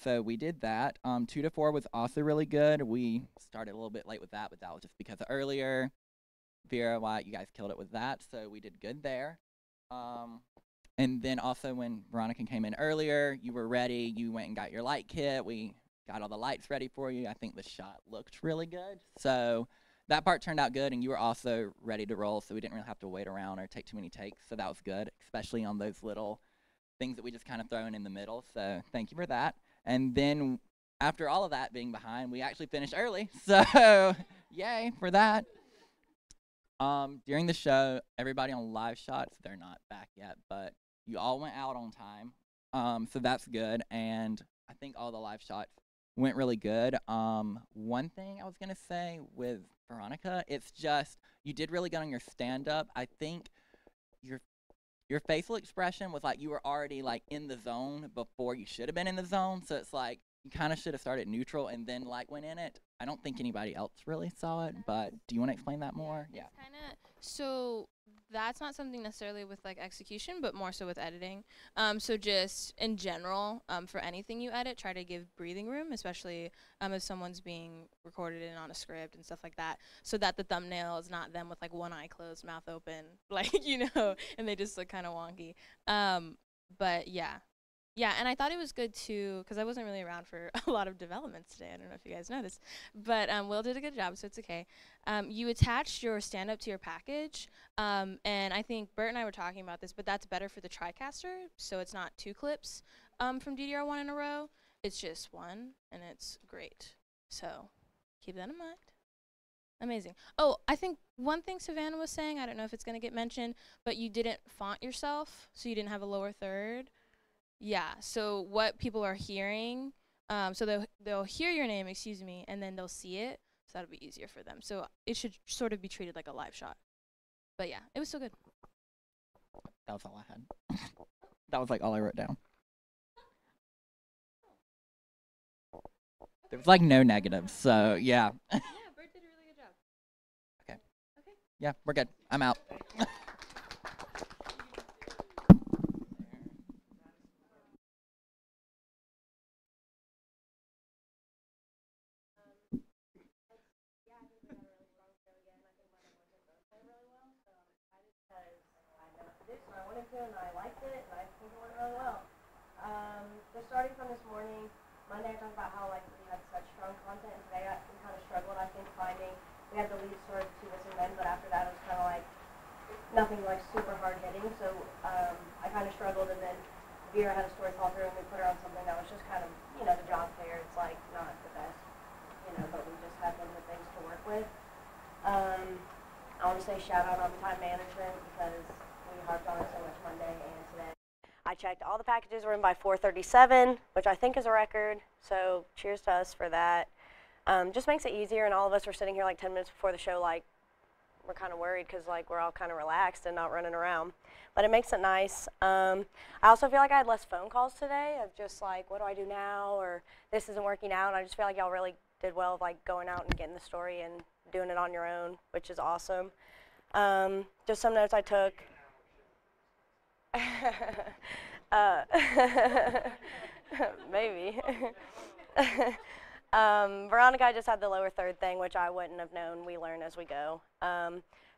So we did that. 2 to 4 was also really good. We started a little bit late with that, but that was just because of earlier. Vera, Wyatt, you guys killed it with that, so we did good there. Um, and then also when Veronica came in earlier, you were ready. You went and got your light kit. We got all the lights ready for you. I think the shot looked really good. So that part turned out good, and you were also ready to roll, so we didn't really have to wait around or take too many takes. So that was good, especially on those little things that we just kind of thrown in the middle. So thank you for that. And then after all of that being behind, we actually finished early. So yay for that. During the show, everybody on live shots, they're not back yet, but you all went out on time. So that's good. And I think all the live shots went really good. One thing I was going to say with Veronica, it's just you did really good on your stand-up. I think your facial expression was like you were already like in the zone before you should have been in the zone. So it's like you kind of should have started neutral and then like went in it. I don't think anybody else really saw it, but do you want to explain that more? Yeah. Kind of. So that's not something necessarily with like execution, but more so with editing. So just in general, for anything you edit, try to give breathing room, especially if someone's being recorded and on a script and stuff like that, so that the thumbnail is not them with like one eye closed, mouth open, like and they just look kind of wonky. But yeah, and I thought it was good too, because I wasn't really around for a lot of developments today. I don't know if you guys noticed, but Will did a good job, so it's okay. You attached your stand-up to your package, and I think Bert and I were talking about this, but that's better for the TriCaster, so it's not 2 clips from DDR1 in a row. It's just 1, and it's great. So keep that in mind. Amazing. Oh, I think one thing Savannah was saying, I don't know if it's going to get mentioned, but you didn't font yourself, so you didn't have a lower third. Yeah, so what people are hearing, so they'll hear your name, excuse me, and then they'll see it, so that'll be easier for them. So it should sort of be treated like a live shot. But yeah, it was still good. That was all I had. That was like all I wrote down. There was like no negatives, so yeah. Yeah, Bert did a really good job. Okay. Okay. Yeah, we're good. I'm out. I wanted to, and I liked it, and I think it went really well. So starting from this morning, Monday I talked about how like we had such strong content, and today we kind of struggled, I think, finding. We had the lead story to this and then, but after that it was kind of like nothing like super hard hitting. So I kind of struggled, and then Vera had a story fall through, and we put her on something that was just kind of the job fair. It's like not the best, but we just had limited things to work with. I want to say shout out on time management because we harped on it so much Monday and today. I checked all the packages were in by 4:37, which I think is a record, so cheers to us for that. Just makes it easier, and all of us were sitting here like 10 minutes before the show like we're kind of worried because like we're all kind of relaxed and not running around. But it makes it nice. I also feel like I had less phone calls today of just like, what do I do now, or this isn't working out. And I just feel like y'all really did well of like going out and getting the story and doing it on your own, which is awesome. Just some notes I took. Maybe. Veronica, I just had the lower third thing, which I wouldn't have known. We learn as we go.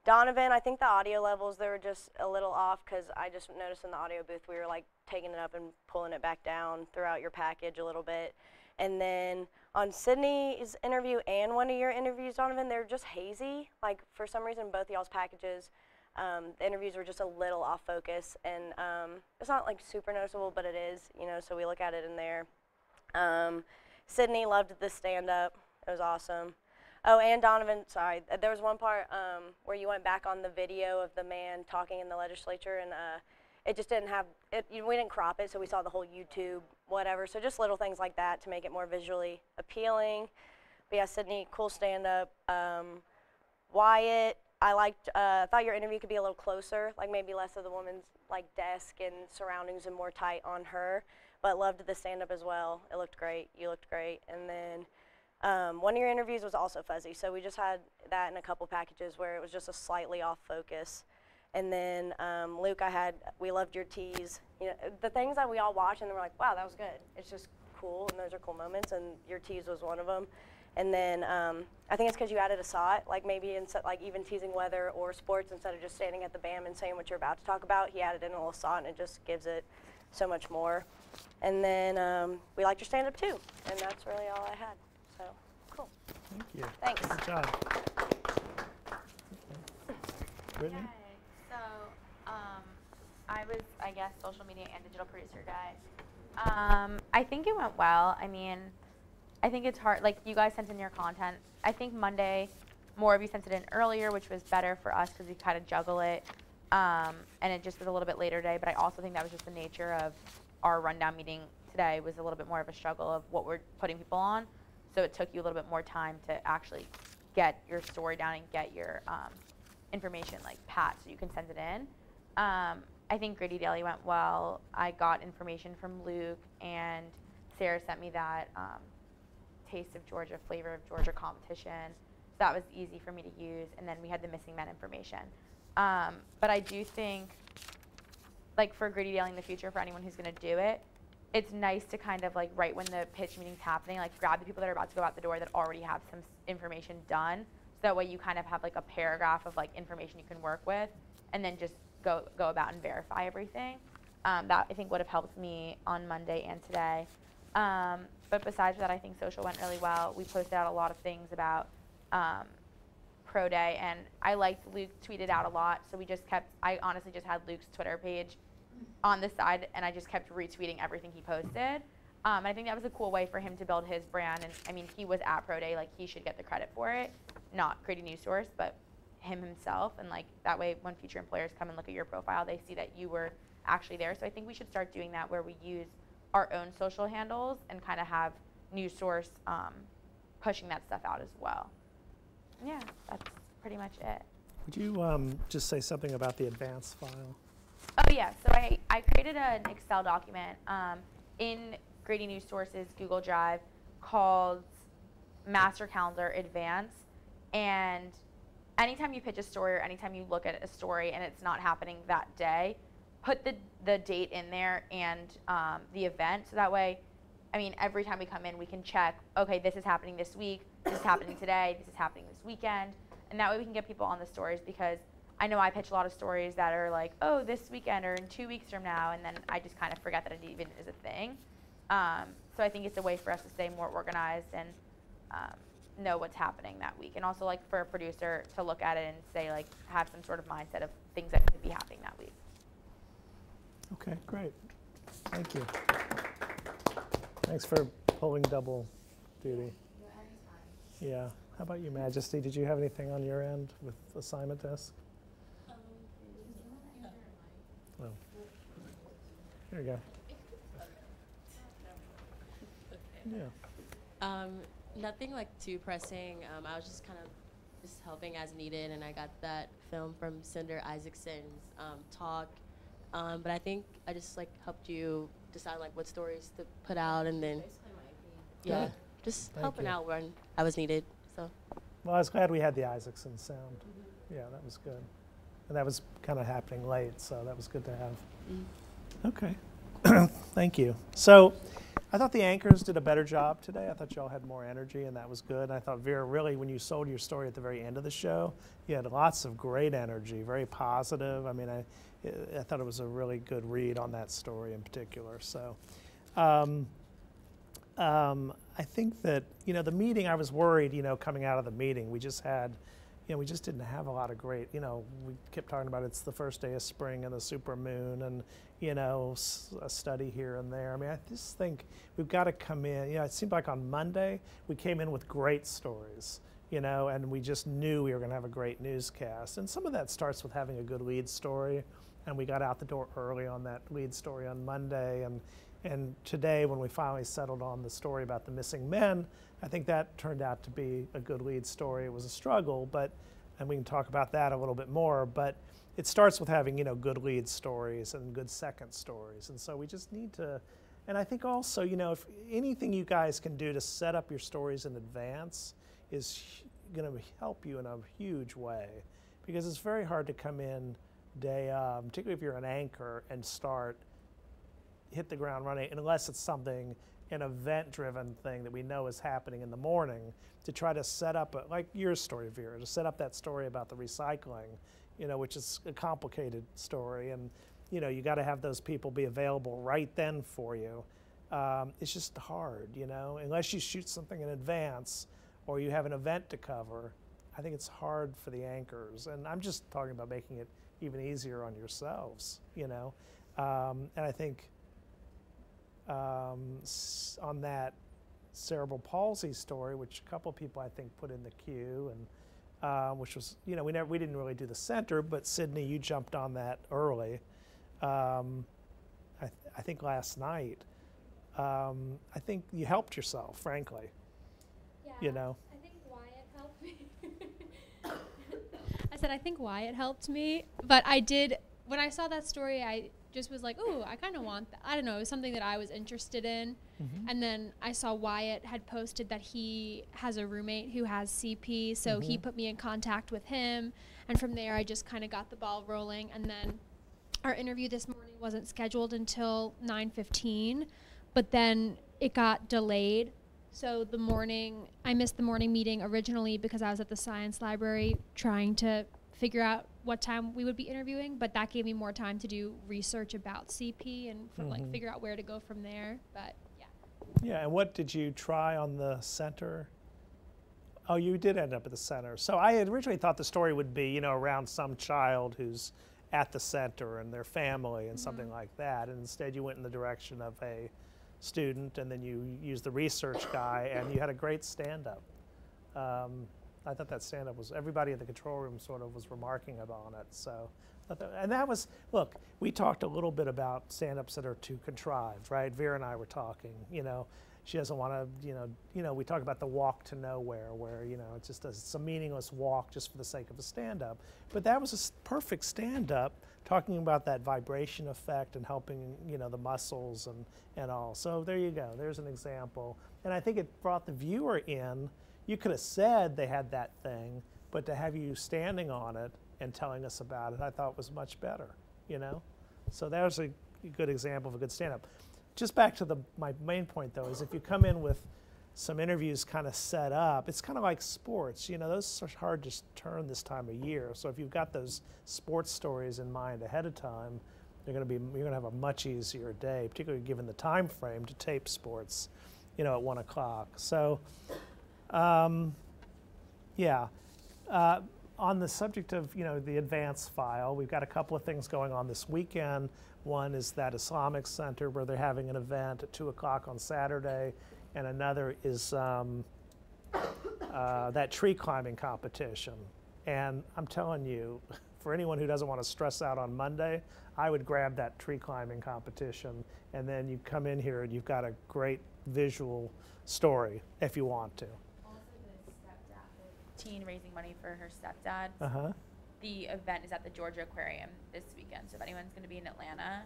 Donovan, I think the audio levels, they were just a little off because I just noticed in the audio booth we were like taking it up and pulling it back down throughout your package a little bit. And then on Sydney's interview and one of your interviews, Donovan, they're just hazy. Like for some reason, both y'all's packages, the interviews were just a little off focus. And it's not like super noticeable, but it is, so we look at it in there. Sydney loved the stand-up. It was awesome. Oh, and Donovan, sorry, there was one part where you went back on the video of the man talking in the legislature, and it just didn't have, we didn't crop it, so we saw the whole YouTube, whatever. So just little things like that to make it more visually appealing. But yeah, Sydney, cool stand-up. Wyatt, I thought your interview could be a little closer, like maybe less of the woman's like desk and surroundings and more tight on her. But loved the stand-up as well. It looked great. You looked great. And then one of your interviews was also fuzzy. So we just had that in a couple packages where it was just a slightly off focus. And then Luke, we loved your tease. The things that we all watch and we're like, wow, that was good. It's just cool, and those are cool moments, and your tease was one of them. And then I think it's because you added a SOT, like maybe instead, like even teasing weather or sports, instead of just standing at the BAM and saying what you're about to talk about, he added in a little SOT, and it just gives it so much more. And then we liked your stand-up too, and that's really all I had. So, cool. Thank you. Thanks. Good job. Brittany? Yay. So, I was, I guess, social media and digital producer guy. I think it went well. I mean, I think it's hard. Like, you guys sent in your content. I think Monday, more of you sent it in earlier, which was better for us because we kind of juggle it. And it just was a little bit later day. But I also think that was just the nature of our rundown meeting today was a little bit more of a struggle of what we're putting people on. So it took you a little bit more time to actually get your story down and get your information like pat so you can send it in. I think Grady Daily went well. I got information from Luke, and Sarah sent me that Taste of Georgia, Flavor of Georgia competition. So that was easy for me to use. And then we had the missing men information. But I do think, like for Grady Daily in the future, for anyone who's going to do it, it's nice to kind of like right when the pitch meeting's happening, like grab the people that are about to go out the door that already have some information done. So that way you kind of have like a paragraph of like information you can work with, and then just go about and verify everything. That I think would have helped me on Monday and today. But besides that, I think social went really well. We posted out a lot of things about Pro Day, and I liked Luke tweeted out a lot. So we just kept, I honestly just had Luke's Twitter page on the side, and I just kept retweeting everything he posted. And I think that was a cool way for him to build his brand. And I mean, he was at Pro Day, like he should get the credit for it, not Grady Newsource, but him himself. And like that way, when future employers come and look at your profile, they see that you were actually there. So I think we should start doing that, where we use our own social handles and kind of have Newsource pushing that stuff out as well. Yeah, that's pretty much it. Would you just say something about the advanced file? Oh yeah, so I created an Excel document in Grady Newsource's Google Drive called Master Calendar Advance. And anytime you pitch a story or anytime you look at a story and it's not happening that day, put the date in there and the event. So that way, I mean, every time we come in, we can check, okay, this is happening this week, this is happening today, this is happening this weekend. And that way we can get people on the stories, because I know I pitch a lot of stories that are like, oh, this weekend or in 2 weeks from now, and then I just kind of forget that it even is a thing. So I think it's a way for us to stay more organized and know what's happening that week. And also like for a producer to look at it and say like, have some sort of mindset of things that could be happening that week. Okay, great. Thank you. Thanks for pulling double duty. Yeah. How about you, Majesty? Did you have anything on your end with assignment desk? Oh. There you go. Yeah. Nothing like too pressing. I was just kind of just helping as needed, and I got that film from Cinder Isaacson's talk. But I think I just like helped you decide like what stories to put out, and then yeah, just Thank helping you. out when I was needed. So Well, I was glad we had the Isaacson sound. Yeah, that was good. And that was kind of happening late, so that was good to have. Okay. Thank you. So I thought the anchors did a better job today. I thought y'all had more energy, and that was good. And I thought, Vera, really, when you sold your story at the very end of the show, you had lots of great energy, very positive. I mean, I thought it was a really good read on that story in particular. So I think that, the meeting, I was worried, coming out of the meeting, we just had, we just didn't have a lot of great, we kept talking about it's the first day of spring and the supermoon and, a study here and there. I mean, I just think we've got to come in, it seemed like on Monday we came in with great stories, and we just knew we were going to have a great newscast. And some of that starts with having a good lead story, and we got out the door early on that lead story on Monday. And today, when we finally settled on the story about the missing men, I think that turned out to be a good lead story. It was a struggle, and we can talk about that a little bit more, but it starts with having, good lead stories and good second stories. And so we just need to, and I think also, if anything you guys can do to set up your stories in advance is going to help you in a huge way, because it's very hard to come in day of, particularly if you're an anchor, and hit the ground running, unless it's something, an event-driven thing that we know is happening in the morning to try to set up, like your story, Vera, to set up that story about the recycling, which is a complicated story. And, you got to have those people be available right then for you. It's just hard, unless you shoot something in advance or you have an event to cover. I think it's hard for the anchors. And I'm just talking about making it even easier on yourselves, and I think on that cerebral palsy story, which a couple of people I think put in the queue, and which was, we didn't really do the center, but Sydney, you jumped on that early. I think last night. I think you helped yourself, frankly. Yeah, I think Wyatt helped me. I said I think Wyatt helped me, but I did, when I saw that story, I just was like, ooh, I kind of want that. I don't know, it was something that I was interested in. Mm-hmm. And then I saw Wyatt had posted that he has a roommate who has CP, so he put me in contact with him. And from there, I just kind of got the ball rolling. And then our interview this morning wasn't scheduled until 9:15, but then it got delayed. So I missed the morning meeting originally because I was at the science library trying to figure out what time we would be interviewing, but that gave me more time to do research about CP and figure out where to go from there. But yeah. Yeah, and what did you try on the center? Oh, you did end up at the center. So I had originally thought the story would be, around some child who's at the center and their family and something like that. And instead you went in the direction of a student, and then you used the research guy, and you had a great stand-up. I thought that stand-up was, everybody in the control room sort of was remarking on it. So, and that was, look, we talked a little bit about stand-ups that are too contrived, right? Vera and I were talking, she doesn't want to, we talk about the walk to nowhere where, it's just it's a meaningless walk just for the sake of a stand-up. But that was a perfect stand-up talking about that vibration effect and helping, the muscles and all. So there you go. There's an example. And I think it brought the viewer in. You could have said they had that thing, but to have you standing on it and telling us about it, I thought was much better, So that was a good example of a good stand-up. Just back to my main point, though, is if you come in with some interviews kind of set up, it's kind of like sports. Those are hard to turn this time of year. So if you've got those sports stories in mind ahead of time, you're going to have a much easier day, particularly given the time frame to tape sports, at 1 o'clock. So, yeah. On the subject of, the advanced file, we've got a couple of things going on this weekend. One is that Islamic Center where they're having an event at 2 o'clock on Saturday, and another is that tree climbing competition. And I'm telling you, for anyone who doesn't want to stress out on Monday, I would grab that tree climbing competition, and then you come in here and you've got a great visual story if you want to. Also, the stepdad, the teen raising money for her stepdad. Uh-huh. The event is at the Georgia Aquarium this weekend. So if anyone's going to be in Atlanta,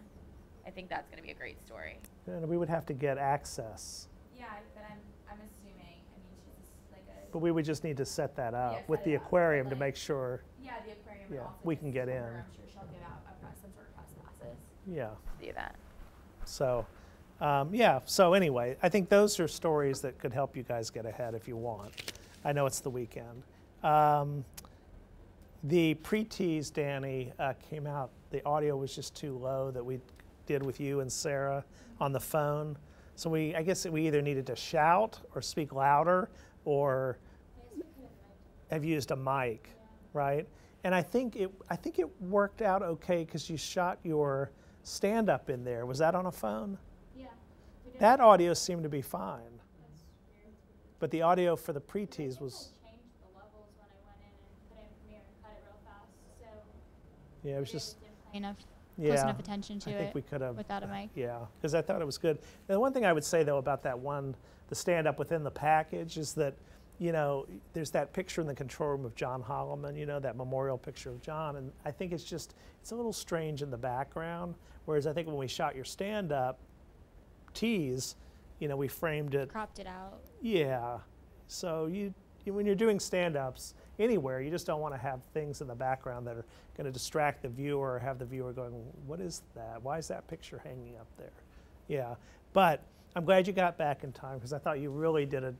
I think that's going to be a great story. And we would have to get access. Yeah, but I'm assuming. I mean, she's just like a. But we would just need to set that up Yeah, with set the it up, aquarium to like- make sure. Yeah, the aquarium. Yeah, and also we just can get for in. her, I'm sure she'll give out some sort of press passes Yeah. to the event. So, yeah. So anyway, I think those are stories that could help you guys get ahead if you want. I know it's the weekend. The pre-tease, Danny, came out. The audio was just too low that we did with you and Sarah on the phone. So I guess we either needed to shout or speak louder or have used a mic, right? And I think it worked out okay because you shot your stand-up in there. Was that on a phone? Yeah. We did. That audio seemed to be fine, That's weird. but the audio for the pre-tease was. I changed the levels when I went in and put it in Premiere and cut it real fast, so Yeah, it was maybe I just. didn't pay enough Yeah, close enough attention to I think it we could have. without a mic. Yeah, because I thought it was good. And the one thing I would say though about that one, the stand-up within the package, is that there's that picture in the control room of John Holloman, that memorial picture of John, and I think it's a little strange in the background. Whereas I think when we shot your stand-up tease, we framed it. Cropped it out. Yeah, so when you're doing stand-ups anywhere, you just don't want to have things in the background that are going to distract the viewer or have the viewer going, what is that? Why is that picture hanging up there? Yeah, but I'm glad you got back in time because I thought you really did a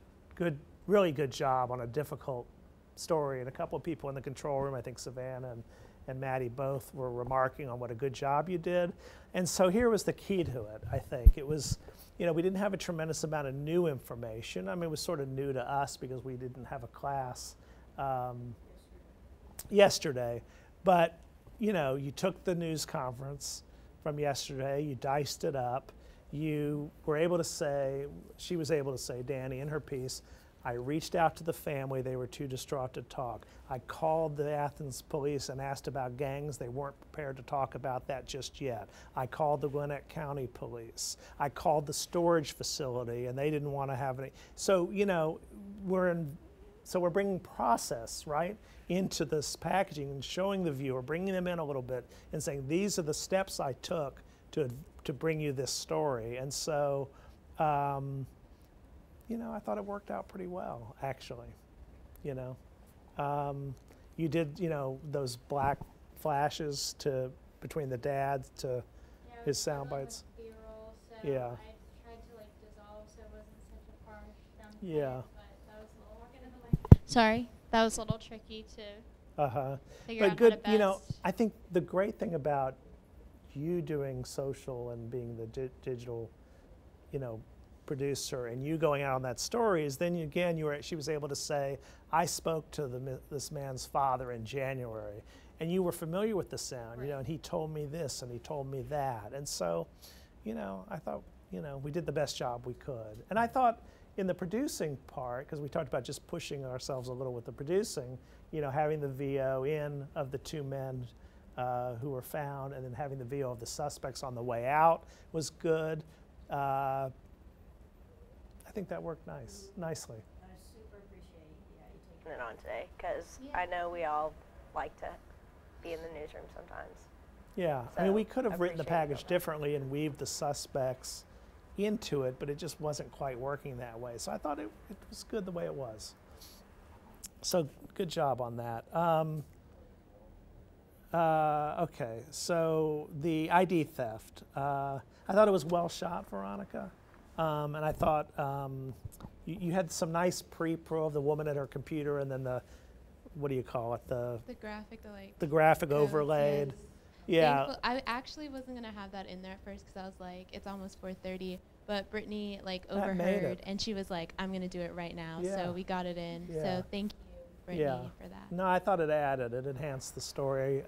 really good job on a difficult story. And a couple of people in the control room, I think Savannah and Maddie both were remarking on what a good job you did. And so here was the key to it, I think. It was, we didn't have a tremendous amount of new information. I mean, it was sort of new to us because we didn't have a class yesterday. But, you took the news conference from yesterday, you diced it up, you were able to say, she was able to say, Danny, in her piece, I reached out to the family. They were too distraught to talk. I called the Athens police and asked about gangs. They weren't prepared to talk about that just yet. I called the Gwinnett County Police. I called the storage facility, and they didn't want to have any. So, we're bringing process, right, into this packaging and showing the viewer, bringing them in a little bit and saying, these are the steps I took to bring you this story. And so, I thought it worked out pretty well, actually. You did, those black flashes between the dad to his sound bites. B-roll, so Yeah. I tried to dissolve so it wasn't such a harsh sound Yeah. but that was a little Sorry, that was a little tricky to figure But out good, how to best. I think the great thing about you doing social and being the digital, producer, and you going out on that story is then again she was able to say, I spoke to this man's father in January, and you were familiar with the sound, Right. and he told me this and he told me that, and so, I thought, we did the best job we could, and I thought in the producing part, because we talked about just pushing ourselves a little with the producing, having the VO in of the two men who were found, and then having the VO of the suspects on the way out was good. I think that worked nicely. I super appreciate you taking It on today because Yeah. I know we all like to be in the newsroom sometimes. Yeah, So, we could have written the appreciate package that. differently and weaved the suspects into it, but it just wasn't quite working that way. So I thought it was good the way it was. So good job on that. Okay, so the ID theft. I thought it was well shot, Veronica. And I thought you had some nice pre-pro of the woman at her computer, and then what do you call it? The graphic, the graphic codes, overlaid. yes. Yeah. I actually wasn't gonna have that in there at first because I was like, it's almost 4:30. But Brittany That made overheard, it. and she was like, I'm gonna do it right now. Yeah. So we got it in. Yeah. So thank you, Brittany, for that. No, I thought it enhanced the story.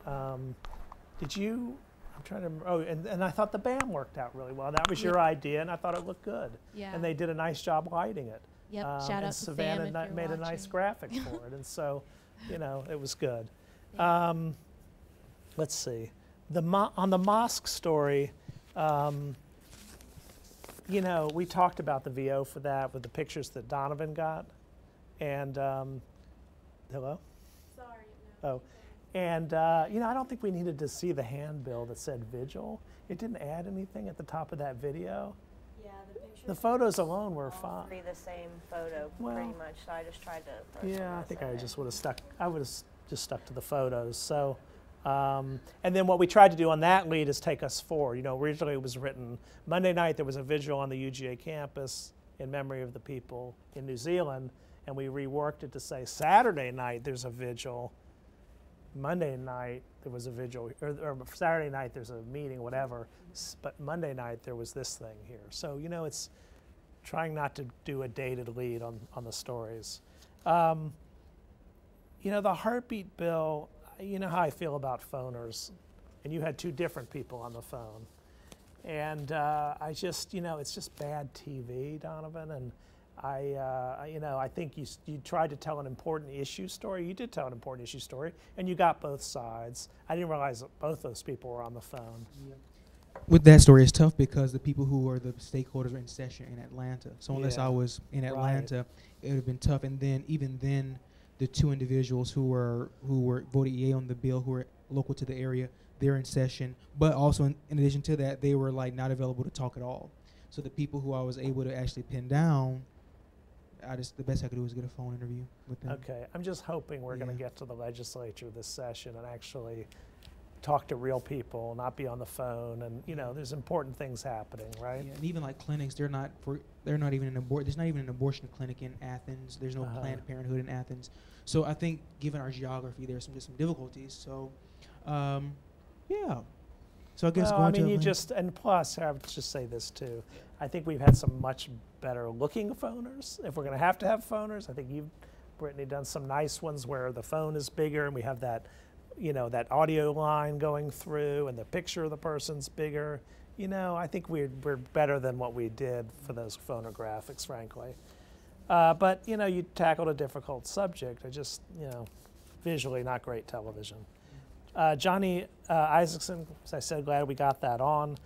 Did you? I'm trying to. Oh, and I thought the BAM worked out really well. That was your idea, and I thought it looked good. Yeah. And they did a nice job lighting it. Yep. Shout and out to Savannah Sam if you're made a nice watching. graphic for it, and so, it was good. Let's see, on the mosque story. We talked about the VO for that with the pictures that Donovan got, and hello. Sorry, Oh, and I don't think we needed to see the handbill that said vigil. It didn't add anything at the top of that video. Yeah, the pictures. The photos alone were all fine. three the same photo, Well, pretty much. So I just tried to. Throw some Yeah, I of think this I in just there. would have stuck. I would have just stuck to the photos. So, and then what we tried to do on that lead is take us forward. Originally it was written Monday night. There was a vigil on the UGA campus in memory of the people in New Zealand, and we reworked it to say Saturday night there's a vigil. Monday night there was a vigil, or Saturday night there's a meeting, whatever. But Monday night there was this thing here. So it's trying not to do a dated lead on the stories. The heartbeat bill. You know how I feel about phoners, and you had two different people on the phone, and I just it's just bad TV, Donovan, and I think you tried to tell an important issue story. You did tell an important issue story, and you got both sides. I didn't realize that both those people were on the phone. With that story, it's tough because the people who are the stakeholders are in session in Atlanta. So unless Yeah. I was in Atlanta, it would have been tough. And then even then, the two individuals who were voted yay on the bill, who were local to the area, they're in session. But also, in addition to that, they were not available to talk at all. So the people who I was able to actually pin down, the best I could do was get a phone interview with them. Okay, I'm just hoping we're going to Yeah. get to the legislature this session and actually talk to real people, not be on the phone, and there's important things happening, right? Yeah, and even like clinics, there's not even an abortion clinic in Athens. There's no Planned Parenthood in Athens. So I think, given our geography, there's some difficulties. So, yeah. So I guess well, going I mean, to you Atlanta- just, and plus, I would just say this too. I think we've had some much better looking phoners. If we're going to have phoners, I think you've, Brittany, done some nice ones where the phone is bigger and we have that, that audio line going through and the picture of the person's bigger. I think we're better than what we did for those phonographics, frankly. But, you tackled a difficult subject. I just, visually not great television. Johnny Isaacson, as I said, glad we got that on.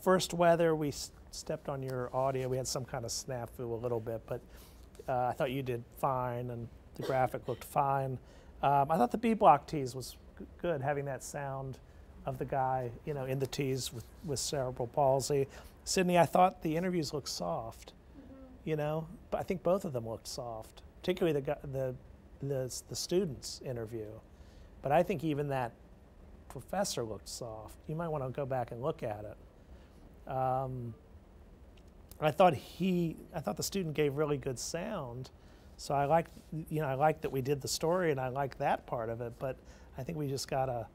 First weather, we stepped on your audio. We had some kind of snafu a little bit, but I thought you did fine, and the graphic looked fine. I thought the B block tease was good, having that sound of the guy, in the tease with cerebral palsy. Sydney, I thought the interviews looked soft, but I think both of them looked soft, particularly the students' interview. But I think even that professor looked soft. You might want to go back and look at it. I thought the student gave really good sound, so I liked that we did the story, and I like that part of it. But I think we just gotta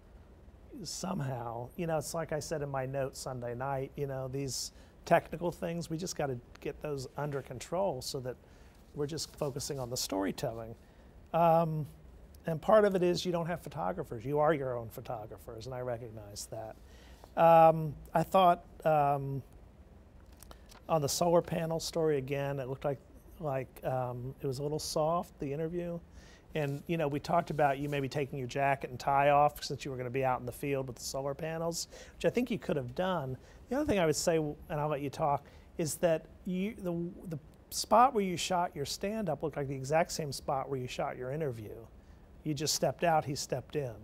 somehow, it's like I said in my note Sunday night. These technical things, we just got to get those under control so that we're just focusing on the storytelling. And part of it is you don't have photographers. You are your own photographers, and I recognize that. I thought on the solar panel story, again, it looked like it was a little soft, the interview. And, we talked about you maybe taking your jacket and tie off since you were going to be out in the field with the solar panels, which I think you could have done. The other thing I would say, and I'll let you talk, is that the spot where you shot your stand-up looked like the exact same spot where you shot your interview. You just stepped out, he stepped in.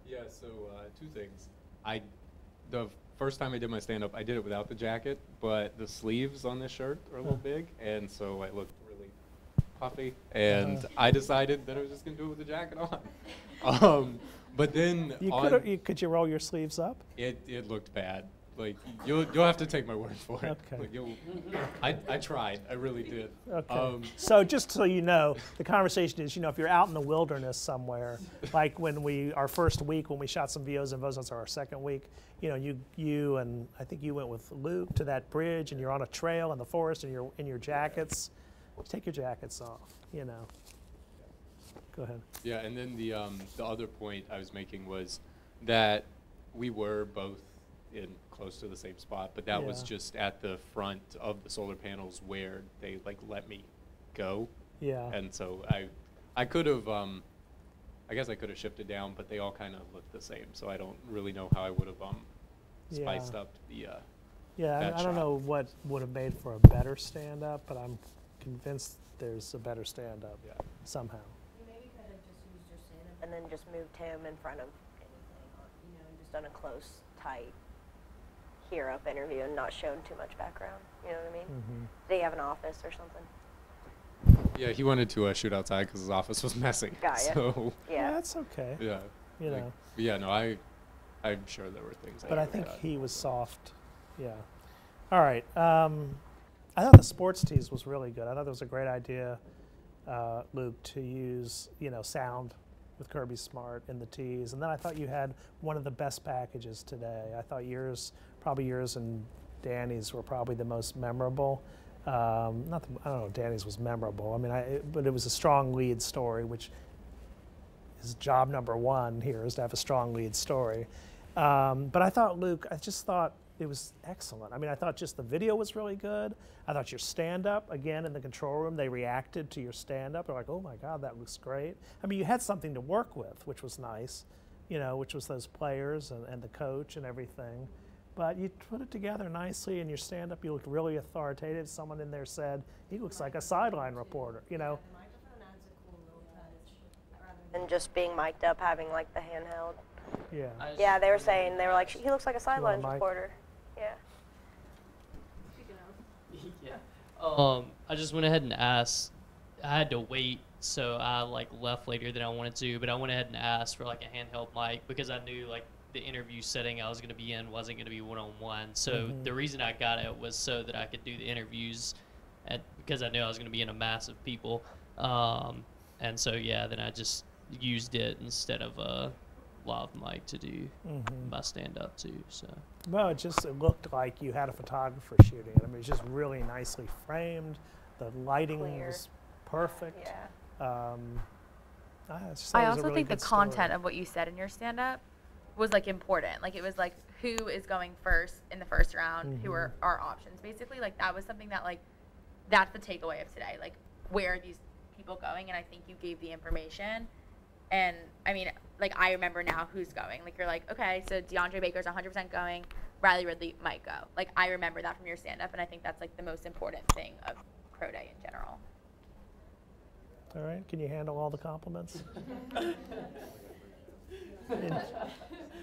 Yeah, so two things. The first time I did my stand-up, I did it without the jacket, but the sleeves on this shirt are a little big, and so I looked really puffy, and I decided that I was just going to do it with the jacket on. But then could you roll your sleeves up? It looked bad. Like, you'll have to take my word for it. Okay. Like, I tried. I really did. Okay. So just so you know, the conversation is, if you're out in the wilderness somewhere, like our first week when we shot some VOs and VOs, or our second week, you and I think you went with Luke to that bridge, and you're on a trail in the forest, and you're in your jackets. Take your jackets off. Go ahead. Yeah, and then the other point I was making was that we were both in close to the same spot, but that was just at the front of the solar panels where they let me go. Yeah. And so I could have I guess I could have shifted down, but they all kind of look the same, so I don't really know how I would have spiced up the I don't know what would have made for a better stand-up, but I'm convinced there's a better stand-up somehow. You maybe could have just used your stand-up And then just moved him in front of anything, and just done a close, tight, hear-up interview and not shown too much background. You know what I mean? Mm-hmm. Did he have an office or something? Yeah, he wanted to shoot outside because his office was messy. Got ya. So yeah, that's okay. Yeah. Yeah, no, I'm sure there were things. But I think he was soft. Yeah. All right. I thought the sports tease was really good. I thought it was a great idea, Luke, to use sound with Kirby Smart in the tease. And then I thought you had one of the best packages today. I thought yours and Danny's were probably the most memorable. I don't know if Danny's was memorable. I mean, but it was a strong lead story, which is job number one here, is to have a strong lead story. But I thought, Luke, I just thought it was excellent. I mean, I thought just the video was really good. I thought your stand-up, again, in the control room, they reacted to your stand-up. They're like, oh my God, that looks great. I mean, you had something to work with, which was nice, which was those players and the coach and everything. But you put it together nicely, and your stand-up, you looked really authoritative. Someone in there said, he looks like a sideline reporter, The microphone adds a cool little touch. And just being mic'd up, having like the handheld. Yeah. Yeah, they were saying, they were like, he looks like a sidelines reporter. Yeah. Yeah. I just went ahead and asked. I had to wait, so I left later than I wanted to. But I went ahead and asked for a handheld mic because I knew the interview setting I was going to be in wasn't going to be one-on-one. So the reason I got it was so that I could do the interviews because I knew I was going to be in a mass of people. And so, yeah, then I just used it instead of a lav mic to do my stand-up too. So. Well, it looked like you had a photographer shooting it. I mean, it's just really nicely framed. The lighting was perfect. Yeah. I also think the content of what you said in your stand-up was like important. Like it was like who is going first in the first round, who are our options basically. Like that was something that like that's the takeaway of today. Like where are these people going? And I think you gave the information. And I mean, like I remember now who's going. Like you're like, okay, so DeAndre Baker's 100% going. Riley Ridley might go. Like I remember that from your stand-up, and I think that's like the most important thing of Pro Day in general. All right, can you handle all the compliments?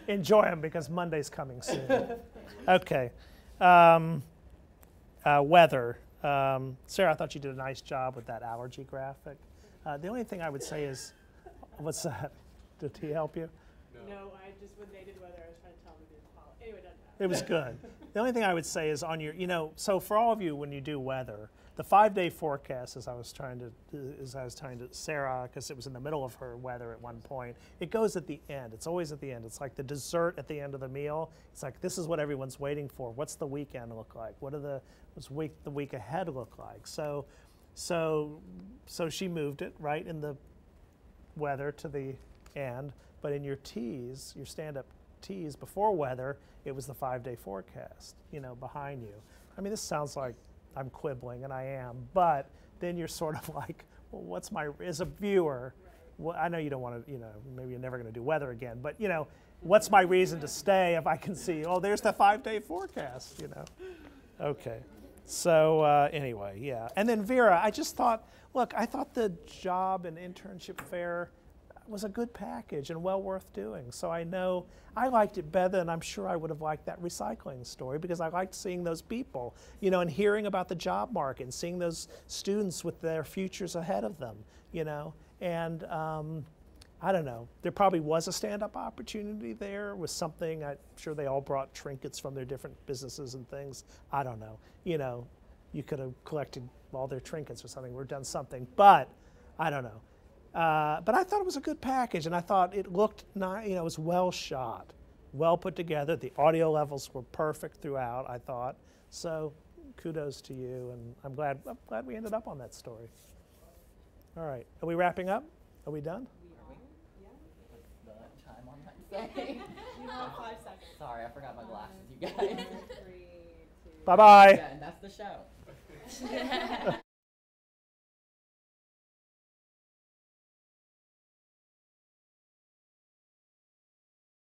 Enjoy them because Monday's coming soon. Okay. Weather. Sarah, I thought you did a nice job with that allergy graphic. The only thing I would say is, what's that? Did he help you? No, I just, when they did weather, I was trying to tell them to do follow. Anyway, doesn't matter. It was good. The only thing I would say is on your, so for all of you, when you do weather, the 5-day forecast, as I was trying to Sarah, because it was in the middle of her weather at one point, it goes at the end. It's always at the end. It's like the dessert at the end of the meal. It's like, this is what everyone's waiting for. What's the weekend look like? What's the week ahead look like? So she moved it right in the weather to the end, but in your teas, your stand-up teas before weather, it was the 5-day forecast, behind you. I mean, this sounds like I'm quibbling, and I am, but then you're sort of like, well, as a viewer, well, I know you don't want to, maybe you're never going to do weather again, but, what's my reason to stay if I can see, there's the 5-day forecast, Okay. So anyway, yeah. And then Vera, I just thought, I thought the job and internship fair was a good package and well worth doing. So I know I liked it better than I'm sure I would have liked that recycling story because I liked seeing those people, and hearing about the job market and seeing those students with their futures ahead of them, And I don't know, there probably was a stand-up opportunity there with something. I'm sure they all brought trinkets from their different businesses and things. I don't know. You could have collected all their trinkets or something or done something, but I don't know. But I thought it was a good package, and I thought it looked nice. It was well shot, well put together. The audio levels were perfect throughout, I thought. So kudos to you, and I'm glad we ended up on that story. All right, are we wrapping up? Are we done? What's the time on that saying? You have 5 seconds. Sorry, I forgot my glasses, you guys. 3, 2. Bye-bye. Yeah, and that's the show.